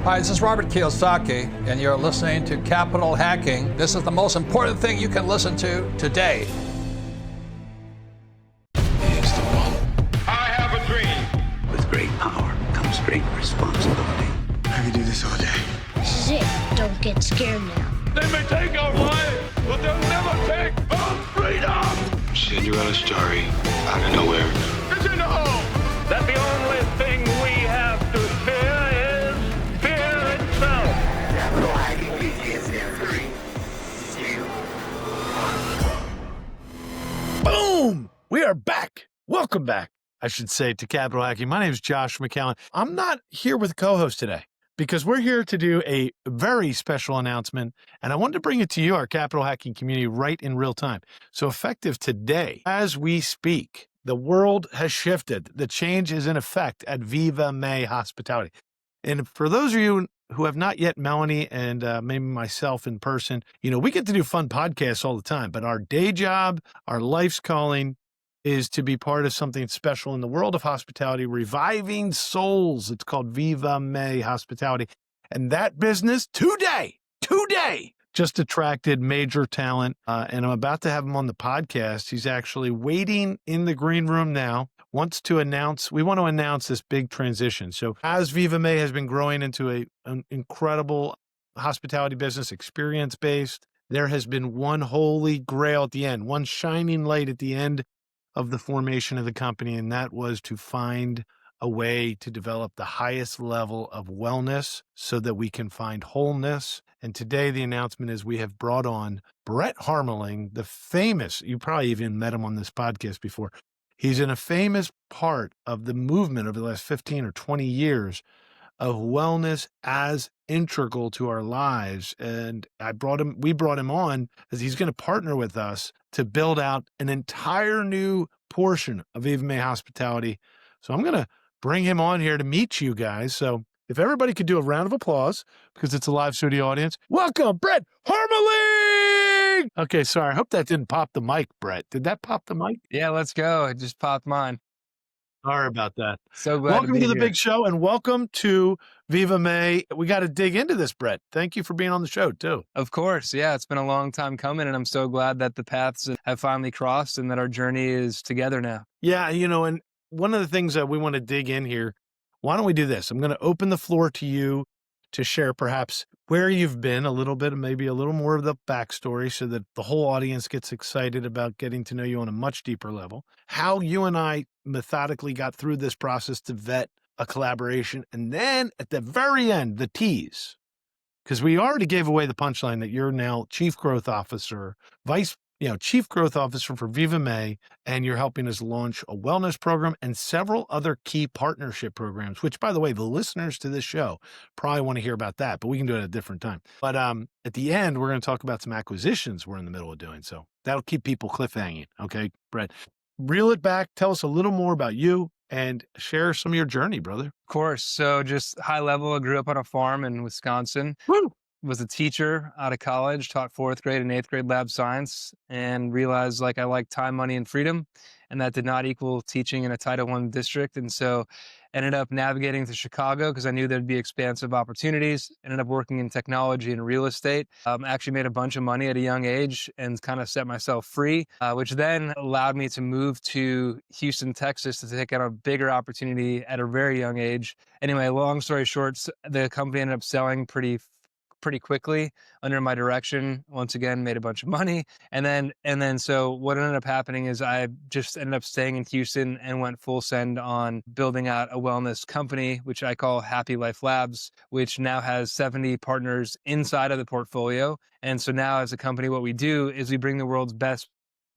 Hi, this is Robert Kiyosaki, and you're listening to Capital Hacking. This is the most important thing you can listen to today. He's the one. I have a dream. With great power comes great responsibility. I could do this all day. This is it. Don't get scared now. They may take our lives, but they'll never take our freedom. Cinderella story out of nowhere. It's in the hole. That the only thing we have to fear is fear itself. Capital Hacking begins in 3, 2, 1. Boom! We are back. Welcome back, I should say, to Capital Hacking. My name is Josh McCallum. I'm not here with a co-host today because we're here to do a very special announcement, and I wanted to bring it to you, our Capital Hacking community, right in real time. So effective today, as we speak, the world has shifted. The change is in effect at VIVＡMEE Hospitality. And for those of you who have not yet Melanie and maybe myself in person, you know, we get to do fun podcasts all the time, but our day job, our life's calling is to be part of something special in the world of hospitality, reviving souls. It's called VIVAMEE Hospitality. And that business today, just attracted major talent. And I'm about to have him on the podcast. He's actually waiting in the green room now. We want to announce this big transition. So as VIVAMEE has been growing into an incredible hospitality business, experience-based, there has been one holy grail at the end, one shining light at the end of the formation of the company, and that was to find a way to develop the highest level of wellness so that we can find wholeness. And today the announcement is we have brought on Brett Harmeling, the famous, you probably even met him on this podcast before. He's in a famous part of the movement over the last 15 or 20 years of wellness as integral to our lives. And we brought him on as he's going to partner with us to build out an entire new portion of VIVAMEE Hospitality. So I'm going to bring him on here to meet you guys. So if everybody could do a round of applause, because it's a live studio audience, welcome, Brett Harmeling! Okay, sorry. I hope that didn't pop the mic, Brett. Did that pop the mic? Yeah, let's go. It just popped mine. Sorry about that. So glad welcome to be to the here. big show, and welcome to VIVAMEE. We got to dig into this, Brett. Thank you for being on the show, too. Of course. Yeah, it's been a long time coming, and I'm so glad that the paths have finally crossed and that our journey is together now. Yeah, you know, and one of the things that we want to dig in here, why don't we do this? I'm going to open the floor to you to share perhaps where you've been a little bit, maybe a little more of the backstory so that the whole audience gets excited about getting to know you on a much deeper level, how you and I methodically got through this process to vet a collaboration, and then at the very end, the tease, because we already gave away the punchline that you're now Chief Growth Officer, Chief Growth Officer for VIVAMEE, and you're helping us launch a wellness program and several other key partnership programs, which, by the way, the listeners to this show probably want to hear about that, but we can do it at a different time. But at the end, we're going to talk about some acquisitions we're in the middle of doing. So that'll keep people cliffhanging. Okay, Brett, reel it back. Tell us a little more about you and share some of your journey, brother. Of course. So just high level, I grew up on a farm in Wisconsin. Woo! Was a teacher out of college, taught 4th grade and 8th grade lab science, and realized I liked time, money, and freedom. And that did not equal teaching in a Title I district. And so ended up navigating to Chicago because I knew there'd be expansive opportunities. Ended up working in technology and real estate. Actually made a bunch of money at a young age and kind of set myself free, which then allowed me to move to Houston, Texas to take on a bigger opportunity at a very young age. Anyway, long story short, the company ended up selling pretty quickly under my direction. Once again, made a bunch of money. And then so what ended up happening is I just ended up staying in Houston and went full send on building out a wellness company, which I call Happy Life Labs, which now has 70 partners inside of the portfolio. And so now as a company, what we do is we bring the world's best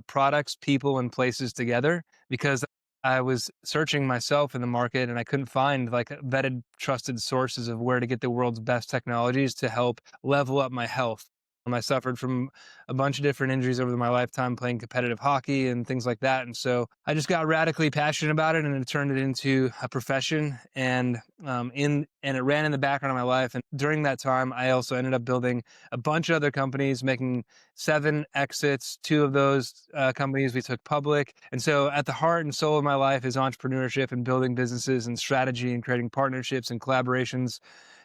products, people, and places together, because I was searching myself in the market and I couldn't find vetted, trusted sources of where to get the world's best technologies to help level up my health. I suffered from a bunch of different injuries over my lifetime playing competitive hockey and things like that. And so I just got radically passionate about it and it turned it into a profession and it ran in the background of my life. And during that time, I also ended up building a bunch of other companies, making 7 exits. 2 of those companies we took public. And so at the heart and soul of my life is entrepreneurship and building businesses and strategy and creating partnerships and collaborations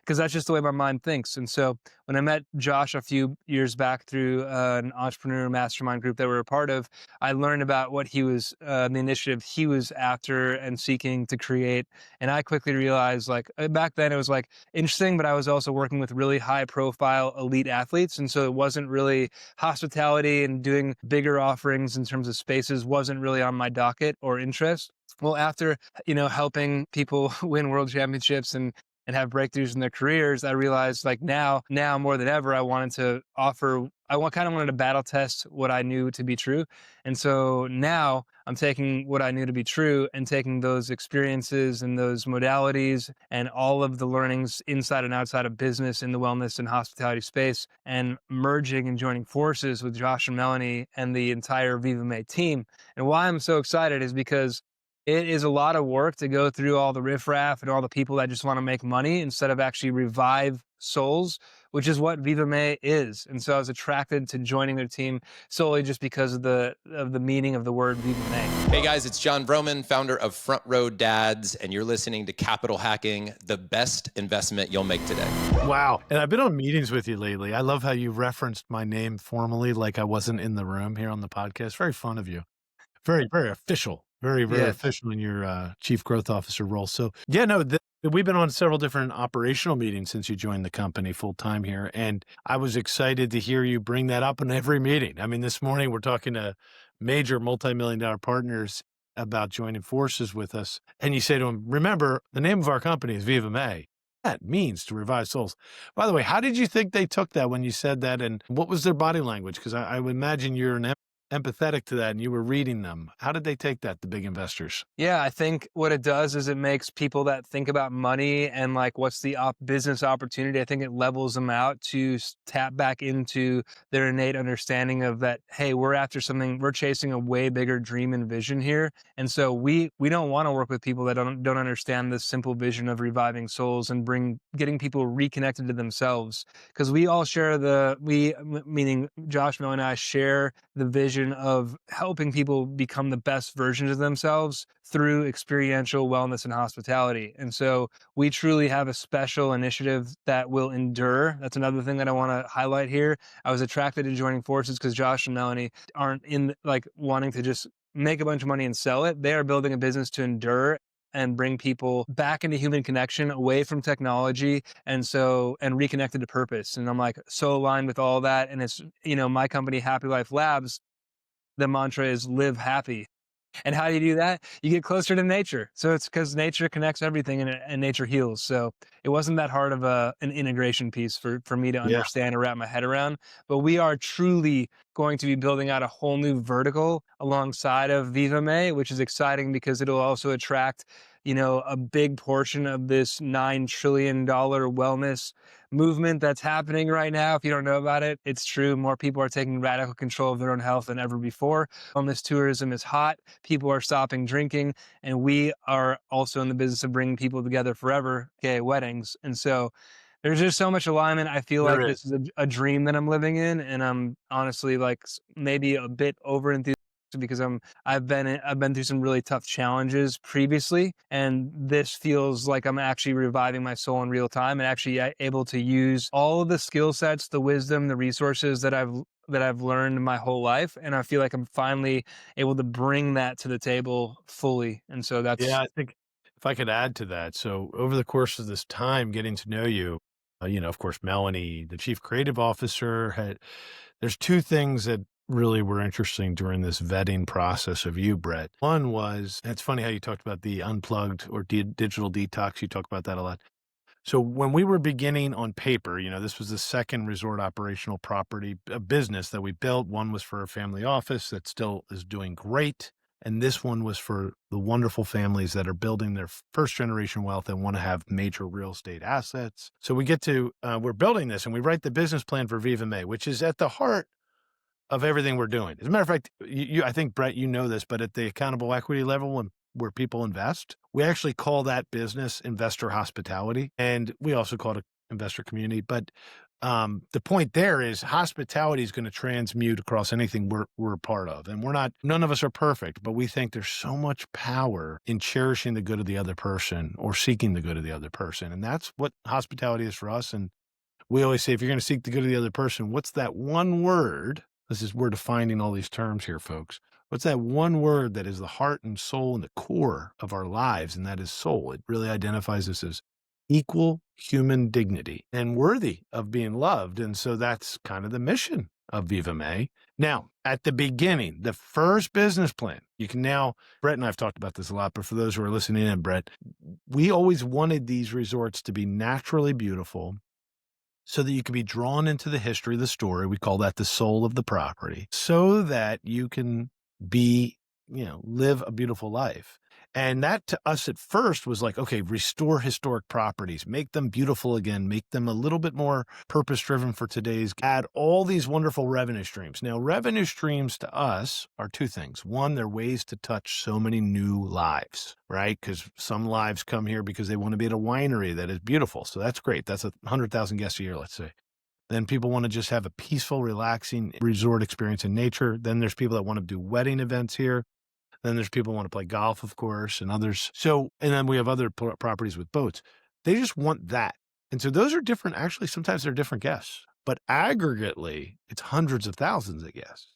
because that's just the way my mind thinks. And so when I met Josh a few years back through an entrepreneur mastermind group that we're a part of, I learned about what he was, the initiative he was after and seeking to create. And I quickly realized, like, back then it was like interesting, but I was also working with really high profile elite athletes. And so it wasn't really hospitality, and doing bigger offerings in terms of spaces wasn't really on my docket or interest. Well, after, helping people win world championships and have breakthroughs in their careers, I realized, like, now more than ever, I wanted to offer, kind of wanted to battle test what I knew to be true. And so now I'm taking what I knew to be true and taking those experiences and those modalities and all of the learnings inside and outside of business in the wellness and hospitality space, and merging and joining forces with Josh and Melanie and the entire VIVＡMEE team. And why I'm so excited is because it is a lot of work to go through all the riffraff and all the people that just want to make money instead of actually revive souls, which is what VIVAMEE is. And so I was attracted to joining their team solely just because of the meaning of the word VIVAMEE. Hey guys, it's John Vroman, founder of Front Row Dads, and you're listening to Capital Hacking, the best investment you'll make today. Wow. And I've been on meetings with you lately. I love how you referenced my name formally, like I wasn't in the room here on the podcast. Very fun of you. Very, very official. Very official in your chief growth officer role. So we've been on several different operational meetings since you joined the company full time here. And I was excited to hear you bring that up in every meeting. I mean, this morning we're talking to major multi-million-dollar partners about joining forces with us. And you say to them, remember, the name of our company is VIVAMEE. That means to revive souls. By the way, how did you think they took that when you said that? And what was their body language? Because I would imagine you're empathetic to that and you were reading them. How did they take that, the big investors? Yeah, I think what it does is it makes people that think about money and like what's the business opportunity, I think it levels them out to tap back into their innate understanding of that, hey, we're after something, we're chasing a way bigger dream and vision here. And so we don't want to work with people that don't understand this simple vision of reviving souls and getting people reconnected to themselves. Because we all share meaning Josh, Mel, and I share the vision of helping people become the best versions of themselves through experiential wellness and hospitality. And so we truly have a special initiative that will endure. That's another thing that I want to highlight here. I was attracted to joining forces because Josh and Melanie aren't in like wanting to just make a bunch of money and sell it. They are building a business to endure and bring people back into human connection, away from technology, and reconnected to purpose. And I'm like so aligned with all that. And it's, my company, Happy Life Labs, the mantra is live happy. And how do you do that? You get closer to nature. So it's because nature connects everything and nature heals. So it wasn't that hard of an integration piece for me to understand or wrap my head around. But we are truly going to be building out a whole new vertical alongside of VIVAMEE, which is exciting because it'll also attract, a big portion of this $9 trillion wellness movement that's happening right now. If you don't know about it, it's true. More people are taking radical control of their own health than ever before. Wellness tourism is hot. People are stopping drinking. And we are also in the business of bringing people together forever, aka weddings. And so there's just so much alignment. I feel like this is a dream that I'm living in. And I'm honestly like maybe a bit over enthusiastic because I've been through some really tough challenges previously, and this feels like I'm actually reviving my soul in real time and actually able to use all of the skill sets, the wisdom, the resources that I've learned my whole life, and I feel like I'm finally able to bring that to the table fully. And so that's I think if I could add to that, so over the course of this time getting to know you, of course, Melanie, the chief creative officer, there's two things that really were interesting during this vetting process of you, Brett. One was, and it's funny how you talked about the unplugged or digital detox. You talk about that a lot. So when we were beginning on paper, this was the second resort operational property, a business that we built. One was for a family office that still is doing great. And this one was for the wonderful families that are building their first generation wealth and want to have major real estate assets. So we get to, we're building this and we write the business plan for VIVAMEE, which is at the heart of everything we're doing. As a matter of fact, I think, Brett, you know this, but at the accountable equity level, where people invest, we actually call that business investor hospitality. And we also call it investor community. But the point there is hospitality is going to transmute across anything we're a part of. And none of us are perfect, but we think there's so much power in cherishing the good of the other person or seeking the good of the other person. And that's what hospitality is for us. And we always say, if you're going to seek the good of the other person, what's that one word? We're defining all these terms here, folks. What's that one word that is the heart and soul and the core of our lives? And that is soul. It really identifies us as equal human dignity and worthy of being loved. And so that's kind of the mission of VIVＡMEE. Now, at the beginning, the first business plan, Brett and I have talked about this a lot, but for those who are listening in, Brett, we always wanted these resorts to be naturally beautiful so that you can be drawn into the history of the story. We call that the soul of the property, so that you can live a beautiful life. And that to us at first was like, okay, restore historic properties, make them beautiful again, make them a little bit more purpose-driven for today's, add all these wonderful revenue streams. Now, revenue streams to us are two things. One, they're ways to touch so many new lives, right? Because some lives come here because they want to be at a winery that is beautiful. So that's great. That's 100,000 guests a year, let's say. Then people want to just have a peaceful, relaxing resort experience in nature. Then there's people that want to do wedding events here. Then there's people who want to play golf, of course, and others. And then we have other properties with boats. They just want that. And so those are different. Actually, sometimes they're different guests, but aggregately, it's hundreds of thousands of guests.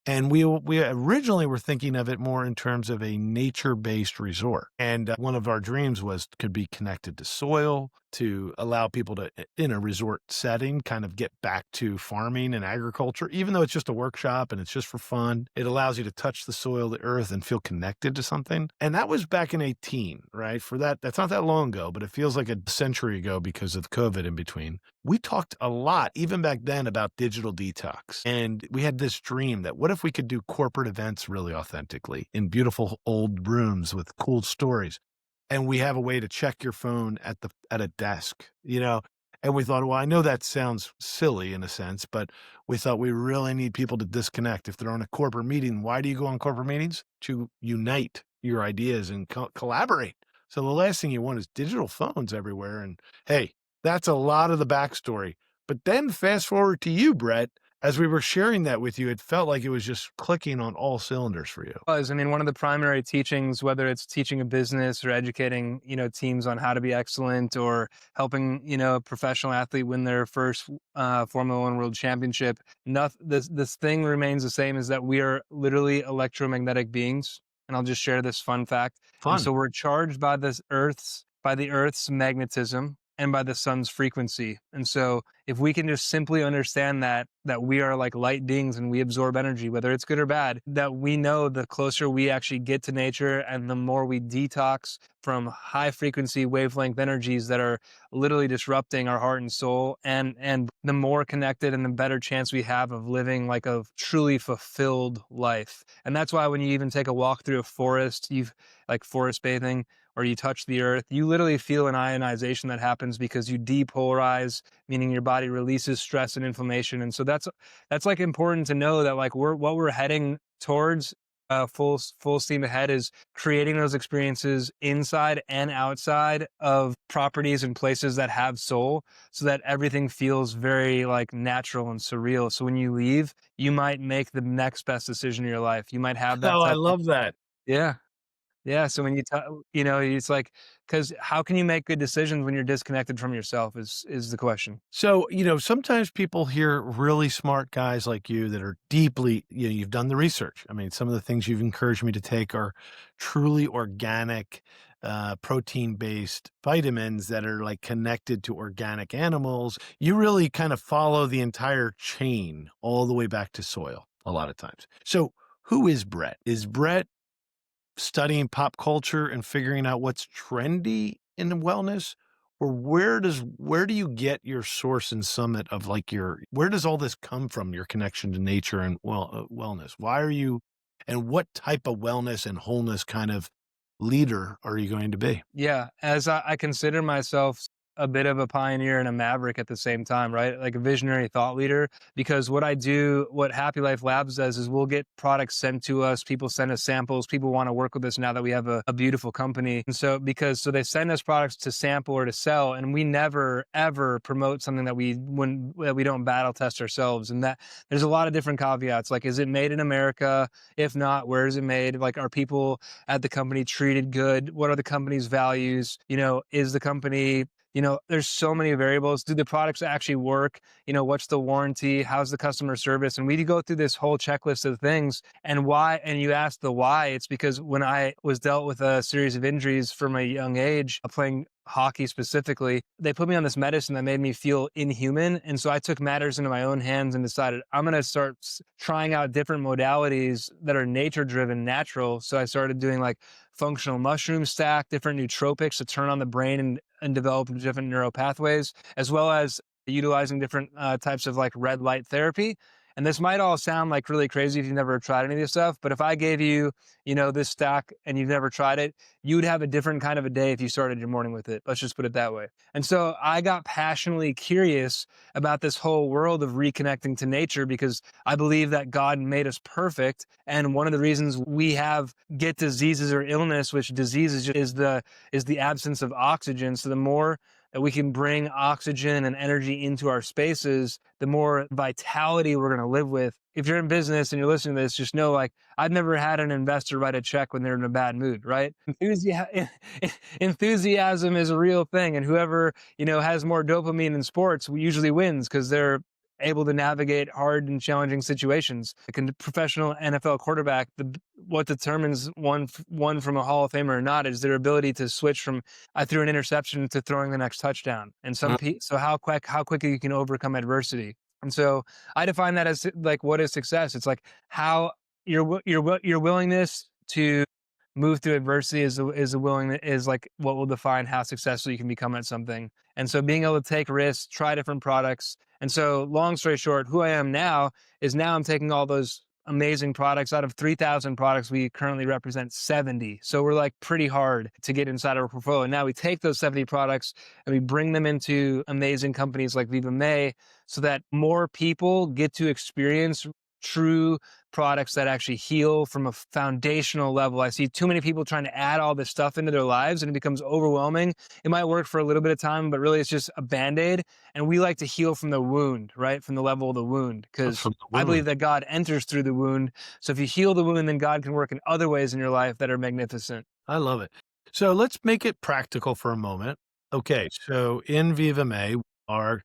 And we originally were thinking of it more in terms of a nature-based resort. And one of our dreams could be connected to soil, to allow people to, in a resort setting, kind of get back to farming and agriculture, even though it's just a workshop and it's just for fun. It allows you to touch the soil, the earth, and feel connected to something. And that was back in 2018, right? That's not that long ago, but it feels like a century ago because of COVID in between. We talked a lot, even back then, about digital detox. And we had this dream that what if we could do corporate events really authentically in beautiful old rooms with cool stories? And we have a way to check your phone at a desk, and we thought, well, I know that sounds silly in a sense, but we thought we really need people to disconnect. If they're on a corporate meeting, why do you go on corporate meetings? To unite your ideas and collaborate. So the last thing you want is digital phones everywhere. And hey, that's a lot of the backstory. But then fast forward to you, Brett. As we were sharing that with you, it felt like it was just clicking on all cylinders for you. One of the primary teachings, whether it's teaching a business or educating, teams on how to be excellent, or helping, a professional athlete win their first Formula One World Championship, this thing remains the same, is that we are literally electromagnetic beings. And I'll just share this fun fact. And so we're charged by the Earth's magnetism and by the sun's frequency. And so if we can just simply understand that we are like light beings and we absorb energy, whether it's good or bad, that we know the closer we actually get to nature and the more we detox from high frequency wavelength energies that are literally disrupting our heart and soul, and the more connected and the better chance we have of living like a truly fulfilled life. And that's why when you even take a walk through a forest, like forest bathing, or you touch the earth, you literally feel an ionization that happens because you depolarize, meaning your body releases stress and inflammation. And so that's like important to know that like what we're heading towards, full steam ahead, is creating those experiences inside and outside of properties and places that have soul, so that everything feels very like natural and surreal. So when you leave, you might make the next best decision of your life. You might have that. Oh, I love that. Yeah. Yeah. So when it's like, because how can you make good decisions when you're disconnected from yourself is the question. So, sometimes people hear really smart guys like you that are deeply, you've done the research. I mean, some of the things you've encouraged me to take are truly organic, protein-based vitamins that are like connected to organic animals. You really kind of follow the entire chain all the way back to soil a lot of times. So who is Brett? Is Brett studying pop culture and figuring out what's trendy in wellness? Or where do you get your source and summit of like where does all this come from, your connection to nature and wellness? Why are you, and what type of wellness and wholeness kind of leader are you going to be? Yeah. As I consider myself a bit of a pioneer and a maverick at the same time, right? Like a visionary thought leader. Because what Happy Life Labs does is we'll get products sent to us. People send us samples. People want to work with us now that we have a beautiful company. And so they send us products to sample or to sell, and we never ever promote something that we don't battle test ourselves. And that there's a lot of different caveats. Like, is it made in America? If not, where is it made? Like, are people at the company treated good? What are the company's values? Is the company, there's so many variables. Do the products actually work? What's the warranty? How's the customer service? And we go through this whole checklist of things. And why? And you ask the why. It's because when I was dealt with a series of injuries from a young age, playing hockey specifically, they put me on this medicine that made me feel inhuman. And so I took matters into my own hands and decided I'm going to start trying out different modalities that are nature driven, natural. So I started doing like functional mushroom stack, different nootropics to turn on the brain and develop different neural pathways, as well as utilizing different types of like red light therapy. And this might all sound like really crazy if you've never tried any of this stuff, but if I gave you, this stack and you've never tried it, you would have a different kind of a day if you started your morning with it. Let's just put it that way. And so I got passionately curious about this whole world of reconnecting to nature because I believe that God made us perfect. And one of the reasons we get diseases or illness, which diseases is the absence of oxygen. So the more that we can bring oxygen and energy into our spaces, the more vitality we're going to live with. If you're in business and you're listening to this, just know, like, I've never had an investor write a check when they're in a bad mood, right? Enthusiasm is a real thing. And whoever, has more dopamine in sports usually wins because they're able to navigate hard and challenging situations. Like a professional NFL quarterback, what determines one from a Hall of Famer or not is their ability to switch from I threw an interception to throwing the next touchdown. And so how quickly you can overcome adversity. And so I define that as like, what is success? It's like how your willingness to move through adversity is like what will define how successful you can become at something. And so being able to take risks, try different products. And so long story short, who I am now is I'm taking all those amazing products. Out of 3,000 products, we currently represent 70. So we're like pretty hard to get inside our portfolio. And now we take those 70 products and we bring them into amazing companies like VIVＡMEE so that more people get to experience true products that actually heal from a foundational level. I see too many people trying to add all this stuff into their lives and it becomes overwhelming. It might work for a little bit of time, but really it's just a Band-Aid. And we like to heal from the wound, right? From the level of the wound, because I believe that God enters through the wound. So if you heal the wound, then God can work in other ways in your life that are magnificent. I love it. So let's make it practical for a moment. Okay, so in VIVAMEE, our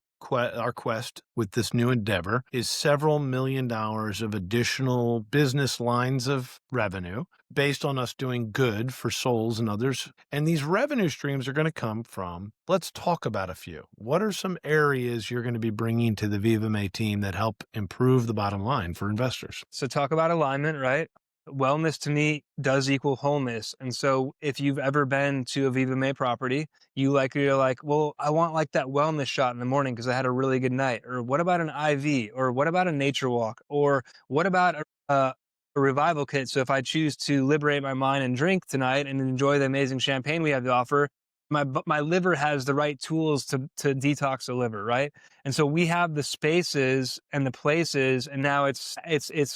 quest with this new endeavor is several $1 million of additional business lines of revenue based on us doing good for souls and others. And these revenue streams are going to come from, let's talk about a few. What are some areas you're going to be bringing to the VIVAMEE team that help improve the bottom line for investors? So talk about alignment, right? Wellness to me does equal wholeness. And so if you've ever been to a VIVAMEE property, you're like, well, I want like that wellness shot in the morning because I had a really good night. Or what about an IV? Or what about a nature walk? Or what about a revival kit? So if I choose to liberate my mind and drink tonight and enjoy the amazing champagne we have to offer, my liver has the right tools to detox the liver, right? And so we have the spaces and the places, and now it's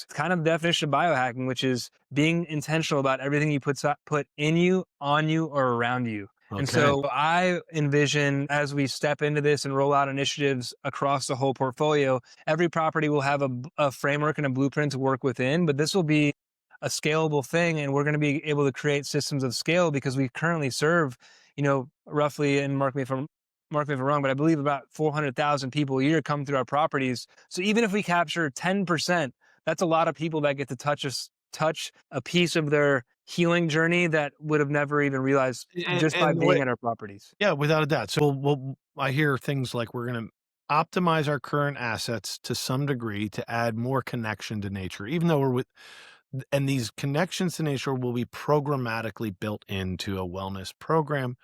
kind of the definition of biohacking, which is being intentional about everything you put in you, on you, or around you. Okay. And so I envision as we step into this and roll out initiatives across the whole portfolio, every property will have a framework and a blueprint to work within, but this will be a scalable thing, and we're going to be able to create systems of scale because we currently serve, roughly, and mark me if I'm wrong, but I believe about 400,000 people a year come through our properties. So even if we capture 10%, that's a lot of people that get to touch a piece of their healing journey that would have never even realized just by being at our properties. Yeah, without a doubt. So I hear things like we're going to optimize our current assets to some degree to add more connection to nature, even though and these connections to nature will be programmatically built into a wellness program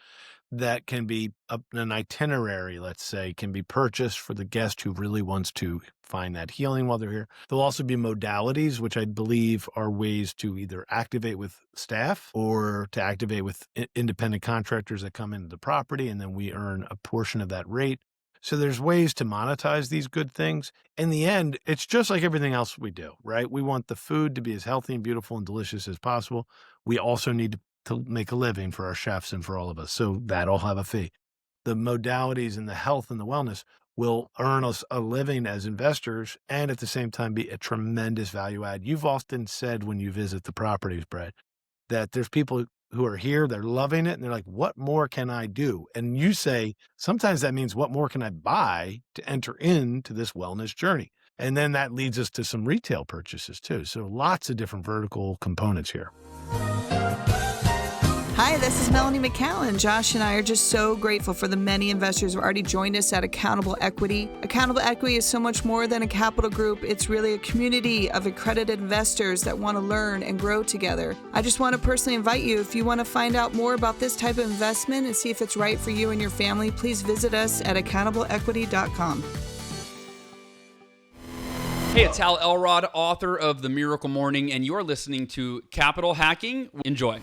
that can be an itinerary, let's say, can be purchased for the guest who really wants to find that healing while they're here. There'll also be modalities, which I believe are ways to either activate with staff or to activate with independent contractors that come into the property, and then we earn a portion of that rate. So there's ways to monetize these good things. In the end, it's just like everything else we do, right? We want the food to be as healthy and beautiful and delicious as possible. We also need to make a living for our chefs and for all of us. So that'll have a fee. The modalities and the health and the wellness will earn us a living as investors and at the same time be a tremendous value add. You've often said when you visit the properties, Brett, that there's people who are here, they're loving it, and they're like, what more can I do? And you say, sometimes that means what more can I buy to enter into this wellness journey? And then that leads us to some retail purchases too. So lots of different vertical components here. Hi, this is Melanie McCallum. Josh and I are just so grateful for the many investors who have already joined us at Accountable Equity. Accountable Equity is so much more than a capital group. It's really a community of accredited investors that want to learn and grow together. I just want to personally invite you, if you want to find out more about this type of investment and see if it's right for you and your family, please visit us at accountableequity.com. Hey, it's Hal Elrod, author of The Miracle Morning, and you're listening to Capital Hacking. Enjoy.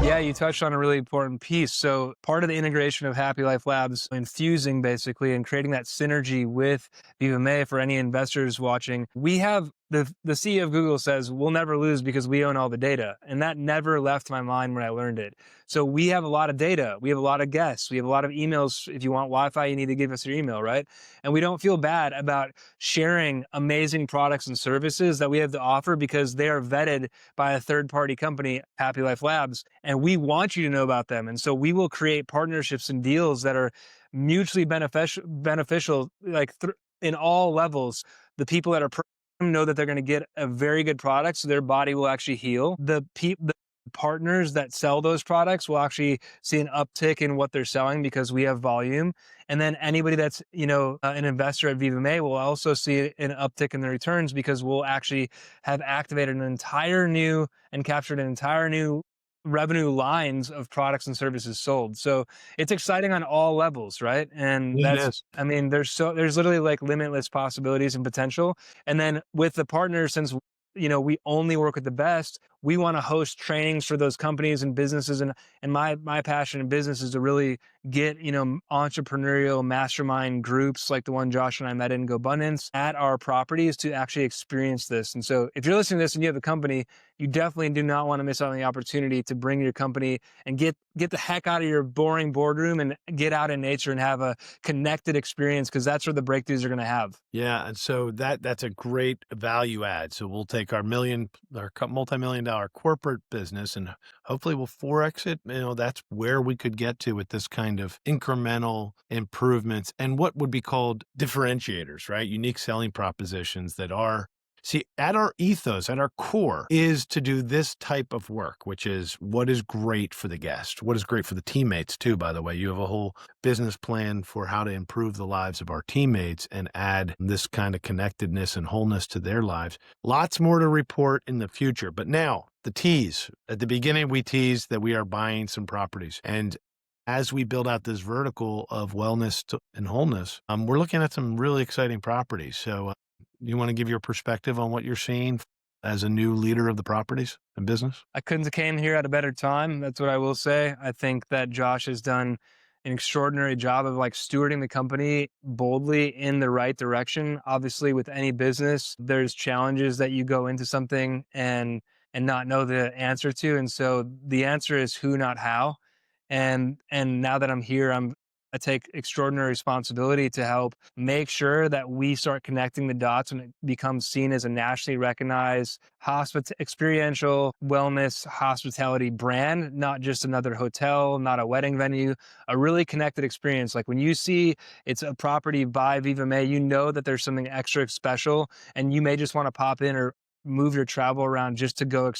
Yeah, you touched on a really important piece. So part of the integration of Happy Life Labs, infusing basically and creating that synergy with VIVＡMEE for any investors watching, we have the CEO of Google says, we'll never lose because we own all the data. And that never left my mind when I learned it. So we have a lot of data. We have a lot of guests. We have a lot of emails. If you want Wi-Fi, you need to give us your email, right? And we don't feel bad about sharing amazing products and services that we have to offer because they are vetted by a third-party company, Happy Life Labs, and we want you to know about them. And so we will create partnerships and deals that are mutually beneficial, like in all levels. The people that are know that they're going to get a very good product, so their body will actually heal. The partners that sell those products will actually see an uptick in what they're selling because we have volume. And then anybody that's, an investor at VIVAMEE will also see an uptick in their returns because we'll actually have activated an entire new and captured an entire new revenue lines of products and services sold. So it's exciting on all levels, right? And there's literally like limitless possibilities and potential. And then with the partners, since we only work with the best, we want to host trainings for those companies and businesses. And my passion in business is to really get, entrepreneurial mastermind groups like the one Josh and I met in GoBundance at our properties to actually experience this. And so if you're listening to this and you have a company, you definitely do not want to miss out on the opportunity to bring your company and get the heck out of your boring boardroom and get out in nature and have a connected experience, because that's where the breakthroughs are going to have. Yeah. And so that's a great value add. So we'll take our multi-million-dollar corporate business and hopefully we'll 4X it. That's where we could get to with this kind of incremental improvements and what would be called differentiators, right? Unique selling propositions that are, at our ethos, at our core, is to do this type of work, which is what is great for the guest, what is great for the teammates too, by the way. You have a whole business plan for how to improve the lives of our teammates and add this kind of connectedness and wholeness to their lives. Lots more to report in the future. But now, the tease. At the beginning, we teased that we are buying some properties. And as we build out this vertical of wellness and wholeness, we're looking at some really exciting properties. So you want to give your perspective on what you're seeing as a new leader of the properties and business? I couldn't have came here at a better time. That's what I will say. I think that Josh has done an extraordinary job of stewarding the company boldly in the right direction. Obviously, with any business, there's challenges that you go into something and not know the answer to. And so the answer is who, not how. And now that I'm here, I take extraordinary responsibility to help make sure that we start connecting the dots when it becomes seen as a nationally recognized experiential wellness hospitality brand, not just another hotel, not a wedding venue, a really connected experience. Like when you see it's a property by VIVAMEE, you know that there's something extra special and you may just want to pop in or move your travel around just to go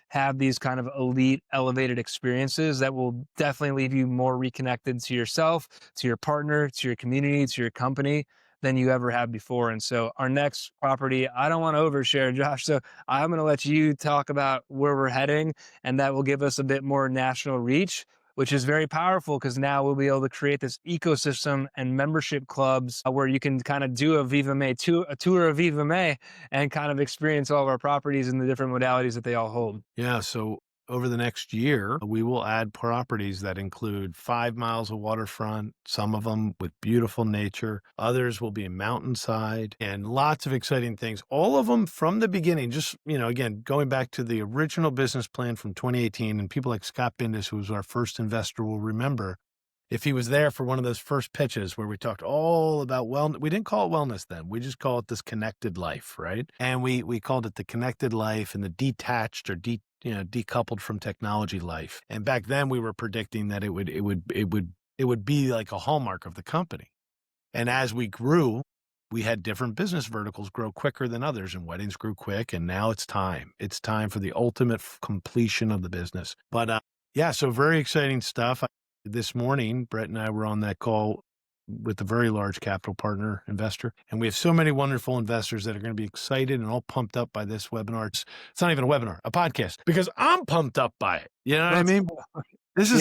have these kind of elite elevated experiences that will definitely leave you more reconnected to yourself, to your partner, to your community, to your company than you ever have before. And so our next property, I don't want to overshare, Josh, so I'm going to let you talk about where we're heading, and that will give us a bit more national reach. which is very powerful because now we'll be able to create this ecosystem and membership clubs where you can kind of do a tour of VIVＡMEE and kind of experience all of our properties and the different modalities that they all hold. Yeah. So over the next year, we will add properties that include 5 miles of waterfront, some of them with beautiful nature. Others will be mountainside and lots of exciting things. All of them from the beginning, just, again, going back to the original business plan from 2018, and people like Scott Bindis, who was our first investor, will remember if he was there for one of those first pitches where we talked all about wellness. We didn't call it wellness then. We just call it this connected life, right? And we called it the connected life and the detached or decoupled from technology life. And back then we were predicting that it would be like a hallmark of the company. And as we grew, we had different business verticals grow quicker than others, and weddings grew quick. And now it's time. It's time for the ultimate completion of the business. But so very exciting stuff. This morning, Brett and I were on that call with a very large capital partner investor. And we have so many wonderful investors that are going to be excited and all pumped up by this webinar. It's not even a webinar, a podcast, because I'm pumped up by it. You know what I mean? This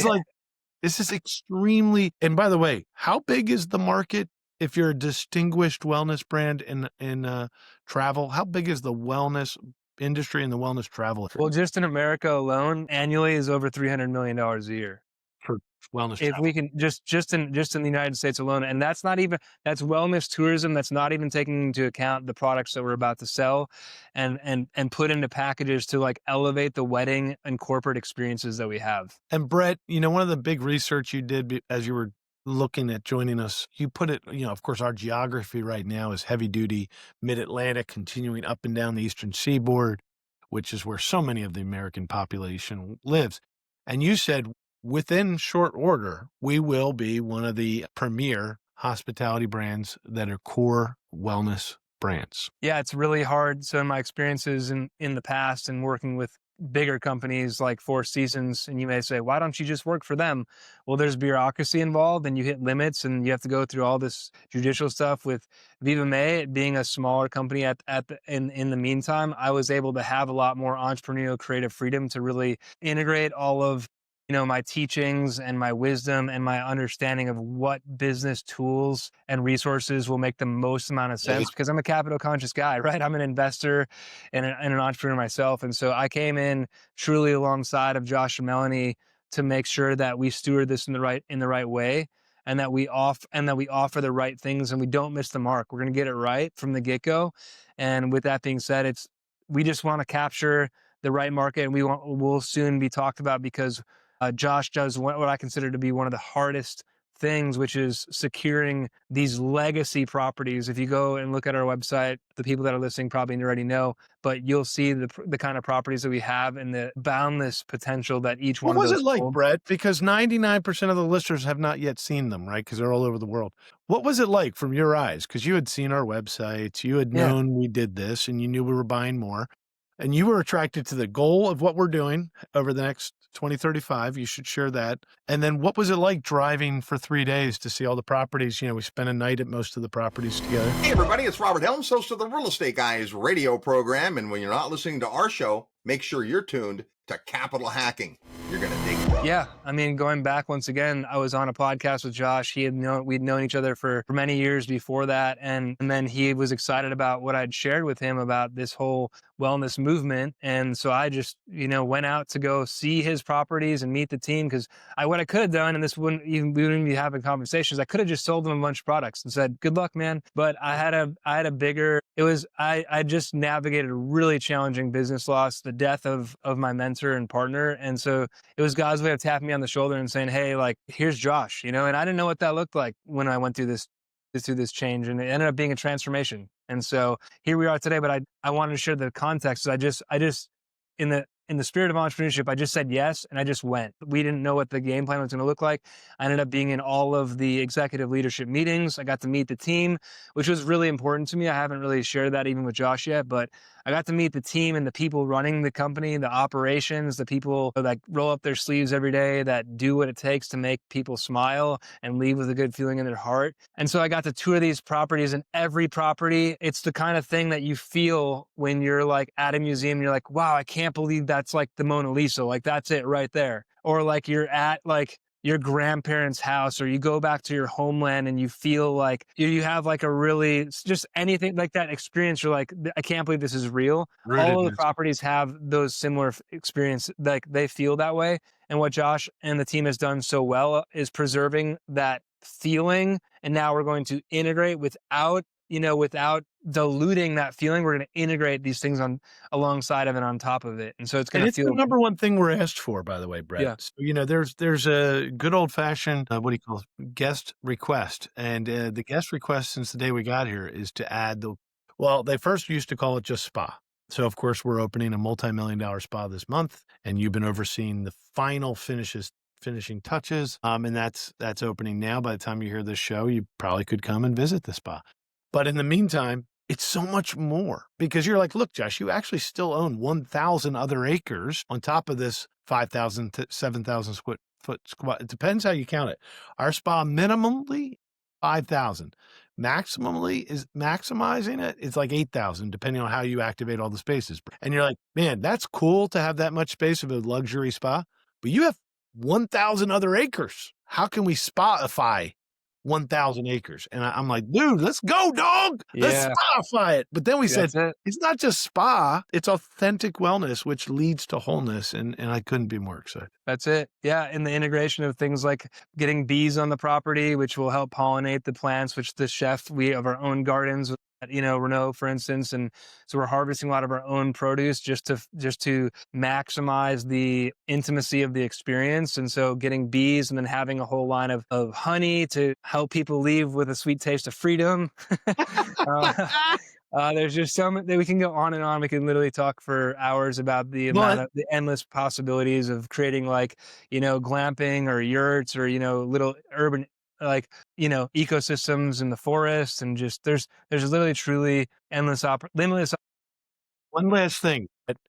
is extremely, and by the way, how big is the market? If you're a distinguished wellness brand in travel, how big is the wellness industry and the wellness travel? Well, just in America alone, annually is over $300 million a year. For wellness if travel. We can just in the United States alone, and that's wellness tourism. That's not even taking into account the products that we're about to sell and put into packages to like elevate the wedding and corporate experiences that we have. And Brett, one of the big research you did as you were looking at joining us, you put it, of course, our geography right now is heavy duty mid-Atlantic, continuing up and down the eastern seaboard, which is where so many of the American population lives. And you said, within short order, we will be one of the premier hospitality brands that are core wellness brands. Yeah, it's really hard. So in my experiences in the past and working with bigger companies like Four Seasons, and you may say, why don't you just work for them? Well, there's bureaucracy involved and you hit limits and you have to go through all this judicial stuff. With VIVAMEE being a smaller company in the meantime, I was able to have a lot more entrepreneurial creative freedom to really integrate all of my teachings and my wisdom and my understanding of what business tools and resources will make the most amount of sense, because I'm a capital conscious guy, right? I'm an investor and an entrepreneur myself. And so I came in truly alongside of Josh and Melanie to make sure that we steward this in the right way, and that we offer the right things and we don't miss the mark. We're going to get it right from the get-go. And with that being said, we just want to capture the right market, and we'll soon be talked about because Josh does what I consider to be one of the hardest things, which is securing these legacy properties. If you go and look at our website, the people that are listening probably already know, but you'll see the kind of properties that we have and the boundless potential that each one of those. What was it like, Brett? Because 99% of the listeners have not yet seen them, right? Because they're all over the world. What was it like from your eyes? Because you had seen our websites, you had known we did this, and you knew we were buying more. And you were attracted to the goal of what we're doing over the next 2035. You should share that. And then what was it like driving for 3 days to see all the properties? We spent a night at most of the properties together. Hey, everybody, it's Robert Helms, host of the Real Estate Guys radio program. And when you're not listening to our show, make sure you're tuned to Capital Hacking. You're going to dig it. Yeah. I mean, going back once again, I was on a podcast with Josh. We'd known each other for many years before that. And then he was excited about what I'd shared with him about this whole wellness movement. And so I just, went out to go see his properties and meet the team, because what I could have done, and we wouldn't even be having conversations, I could have just sold them a bunch of products and said, good luck, man. But I just navigated a really challenging business loss, the death of my mentor and partner. And so it was God's way of tapping me on the shoulder and saying, hey, like, here's Josh, and I didn't know what that looked like when I went through this change, and it ended up being a transformation. And so here we are today, but I wanted to share the context. I just in the spirit of entrepreneurship, I just said yes, and I just went. We didn't know what the game plan was going to look like. I ended up being in all of the executive leadership meetings. I got to meet the team, which was really important to me. I haven't really shared that even with Josh yet, but I got to meet the team and the people running the company, the operations, the people that roll up their sleeves every day, that do what it takes to make people smile and leave with a good feeling in their heart. And so I got to tour these properties, and every property, it's the kind of thing that you feel when you're like at a museum and you're like, wow, I can't believe that's like the Mona Lisa. Like, that's it right there. or like you're at like your grandparents' house, or you go back to your homeland and you feel like you have like a really just anything like that experience. You're like, I can't believe this is real. All of the properties have those similar experience, like they feel that way. And what Josh and the team has done so well is preserving that feeling. And now we're going to integrate without diluting that feeling. We're going to integrate these things on alongside of it, on top of it. And so it's going to feel the number one thing we're asked for, by the way, Brett. Yeah. So, there's a good old fashioned, what do you call it? Guest request. And the guest request since the day we got here is to add they first used to call it just spa. So of course we're opening a multi-million-dollar spa this month, and you've been overseeing the final finishing touches. And that's opening now. By the time you hear this show, you probably could come and visit the spa. But in the meantime, it's so much more, because you're like, look, Josh, you actually still own 1,000 other acres on top of this 5,000 to 7,000 foot squat. It depends how you count it. Our spa minimally 5,000. Maximally is maximizing it. It's like 8,000, depending on how you activate all the spaces. And you're like, man, that's cool to have that much space of a luxury spa, but you have 1,000 other acres. How can we spa'ify 1,000 acres? And I'm like, dude, let's go, dog. Let's spa'ify it. But then we said, it's not just spa, it's authentic wellness, which leads to wholeness. And I couldn't be more excited. That's it. Yeah. And the integration of things like getting bees on the property, which will help pollinate the plants, which we have our own gardens, Renault, for instance. And so we're harvesting a lot of our own produce just to maximize the intimacy of the experience. And so getting bees and then having a whole line of honey to help people leave with a sweet taste of freedom. There's just so much that we can go on and on. We can literally talk for hours about the endless possibilities of creating glamping or yurts or, little urban ecosystems in the forest, and just there's literally truly limitless. One last thing.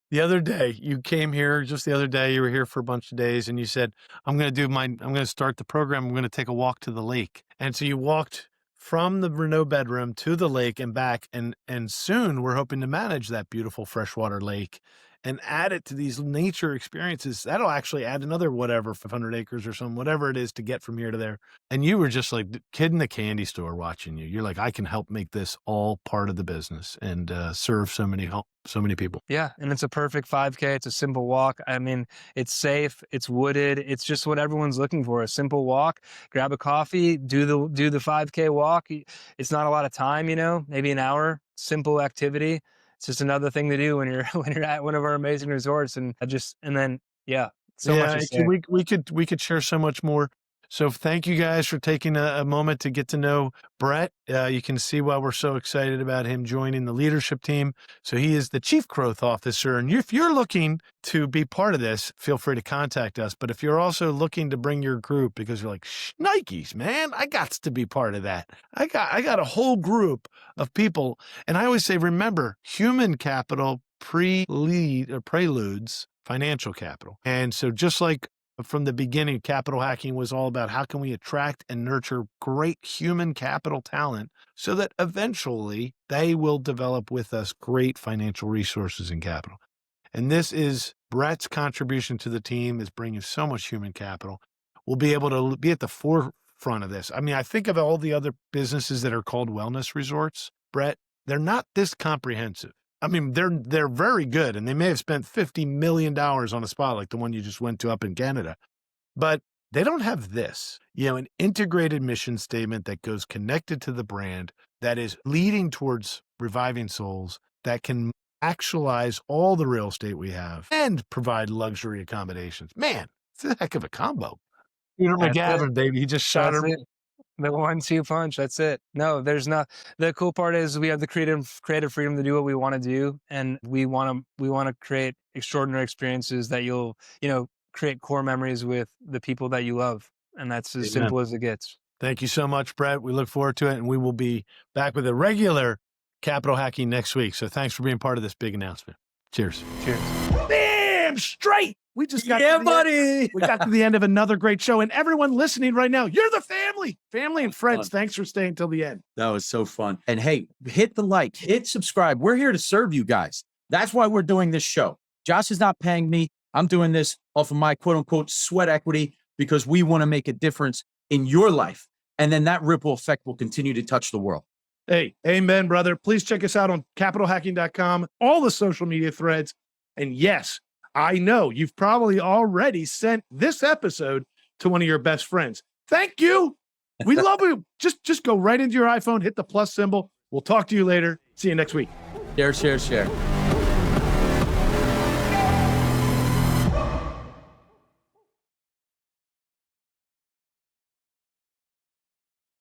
The other day you came here, you were here for a bunch of days, and you said, I'm going to start the program. I'm going to take a walk to the lake. And so you walked from the Renault bedroom to the lake and back. And soon we're hoping to manage that beautiful freshwater lake and add it to these nature experiences. That'll actually add another 500 acres or something, whatever it is to get from here to there. And you were just like kid in the candy store watching you. You're like, I can help make this all part of the business and serve so many people. Yeah. And it's a perfect 5K. It's a simple walk. I mean, it's safe, it's wooded. It's just what everyone's looking for. A simple walk, grab a coffee, do the 5K walk. It's not a lot of time, maybe an hour, simple activity. It's just another thing to do when you're at one of our amazing resorts, so much to say. We could share so much more. So thank you guys for taking a moment to get to know Brett. You can see why we're so excited about him joining the leadership team. So he is the Chief Growth Officer. And if you're looking to be part of this, feel free to contact us. But if you're also looking to bring your group, because you're like, Nikes, man, I got to be part of that. I got a whole group of people. And I always say, remember, human capital preludes financial capital. And so just like from the beginning, capital hacking was all about how can we attract and nurture great human capital talent so that eventually they will develop with us great financial resources and capital. And this is Brett's contribution to the team, is bringing so much human capital. We'll be able to be at the forefront of this. I mean, I think of all the other businesses that are called wellness resorts, Brett, they're not this comprehensive. I mean, they're very good, and they may have spent $50 million on a spa like the one you just went to up in Canada, but they don't have this, an integrated mission statement that goes connected to the brand, that is leading towards reviving souls, that can actualize all the real estate we have and provide luxury accommodations. Man, it's a heck of a combo. Peter McGavin, baby, he just shot her. The 1-2 punch. That's it. No, there's not. The cool part is we have the creative freedom to do what we want to do. And we want to create extraordinary experiences that you'll, create core memories with the people that you love. And that's as simple as it gets. Thank you so much, Brett. We look forward to it. And we will be back with a regular capital hacking next week. So thanks for being part of this big announcement. Cheers. Cheers. Damn straight. We just got we got to the end of another great show. And everyone listening right now, you're the family and friends. Thanks for staying till the end. That was so fun. And hey, hit the like, hit subscribe. We're here to serve you guys. That's why we're doing this show. Josh is not paying me. I'm doing this off of my quote unquote sweat equity because we want to make a difference in your life. And then that ripple effect will continue to touch the world. Hey, amen, brother. Please check us out on capitalhacking.com, all the social media threads. And yes, I know you've probably already sent this episode to one of your best friends. Thank you. We love you. Just go right into your iPhone, hit the plus symbol. We'll talk to you later. See you next week. Share.